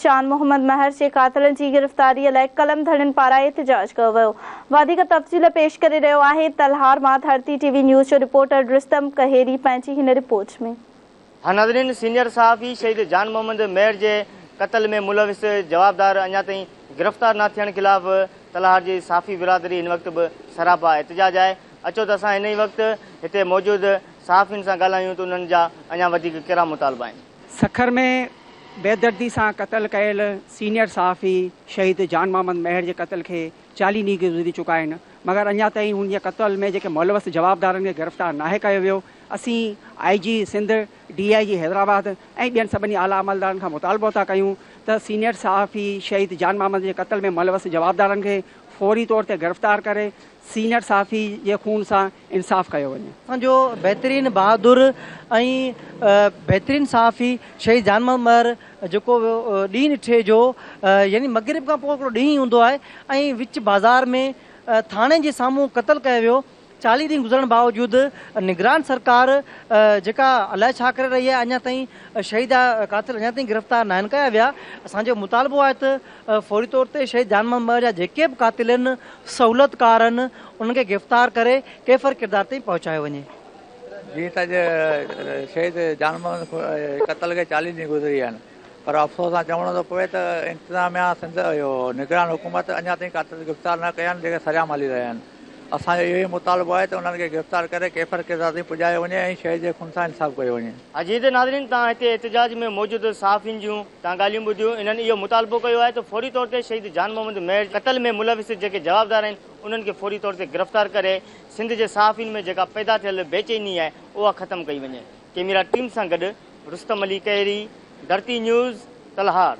जान मोहम्मद महर जे कातिलनि जी गिरफ़्तारीअ लाइ कलम धड़नि पारां एहतिजाज कयो वियो। वधीक तफ़सील पेश करे रहियो आहे तलहार मां धरती टीवी न्यूज़ जो रिपोर्टर रुस्तम कहेरी पंहिंजी हिन रिपोर्ट में। नाज़रीन, सीनियर सहाफ़ी शहीद जान मोहम्मद महर जे क़त्ल में मुलविस जवाबदार अञा ताईं गिरफ़्तार न थियण ख़िलाफ़ तलहार जी सहाफ़ी बिरादरी हिन वक़्त बि सरापा एहतिजाज आहे। अचो त असां हिन ई वक़्तु हिते मौजूदु सहाफ़ियुनि सां ॻाल्हायूं त उन्हनि जा अञा वधीक कहिड़ा मुतालबा आहिनि। सखर में बेदर्दी सां क़त्ल कयल सीनियर सहाफ़ी शहीद जान मोहम्मद महर जे क़त्ल खे 40 ॾींहं गुज़री चुका आहिनि, मगर अञा ताईं हुन जे क़त्ल में जेके मुलविस जवाबदारनि खे गिरफ़्तार नाहे कयो वियो। असीं IG सिंध, DIG हैदराबाद ऐं ॿियनि सभिनी आला अमलदारनि खां मुतालबो था कयूं त सीनियर सहाफ़ी शहीद जान मोहम्मद जे क़त्ल में मुलविस जवाबदारनि खे फौरी तौर ते गिरफ़्तार करे सीनियर सहाफ़ी जे खून सां इंसाफ़ कयो वञे। असांजो बहितरीन बहादुर ऐं बहितरीन सहाफ़ी शहीद जान मोहम्मद महर जेको ॾींहुं ॾिठे जो यानी मगरिब खां पोइ हिकिड़ो ॾींहुं हूंदो आहे ऐं विच बाज़ार में थाणे जे साम्हूं क़त्ल कयो वियो। 40 ॾींहं गुज़रण बावजूदि निगरान सरकार जेका अलाए छा करे रही आहे, अञा ताईं शहीद कातिल अञा ताईं गिरफ़्तार न आहिनि कया विया। असांजो मुतालबो आहे त फौरी तौर ते शहीद जान मोहम्मद महर जा जेके बि कातिल आहिनि, सहूलियतकार आहिनि, उन्हनि खे गिरफ़्तार करे कैफ़र किरदार ताईं पहुचायो वञे। जीअं त शहीद जान मोहम्मद क़त्ल खे 40 ॾींहं गुज़री आहिनि, पर अफ़सोस सां चवणो थो पए त इंतिज़ामिया सिंध निगरान हुकूमत अञा ताईं कातिल गिरफ़्तार न कया आहिनि जेके सरियाम हली रहिया आहिनि। असांजो इहो ई मुतालबो आहे त उन्हनि खे गिरफ़्तार करे कैफ़र किरदार ताईं पुॼायो वञे ऐं शहीद जे खून सां इंसाफ़ कयो वञे। अजीत नाज़रीन, तव्हां हिते एहतिजाज में मौजूदु सहाफ़ियुनि जूं तव्हां ॻाल्हियूं ॿुधियूं। इन्हनि इहो मुतालबो कयो आहे त फौरी तौर ते शहीद जान मोहम्मद महर क़त्ल में मुलविस जेके जवाबदार आहिनि उन्हनि खे फौरी तौर ते गिरफ़्तार करे सिंध जे सहाफ़ियुनि में जेका पैदा थियल बेचैनी आहे उहा ख़तमु कई वञे। कैमरा टीम सां गॾु रुस्तम अली कहेरी, धरती न्यूज़, तलहार।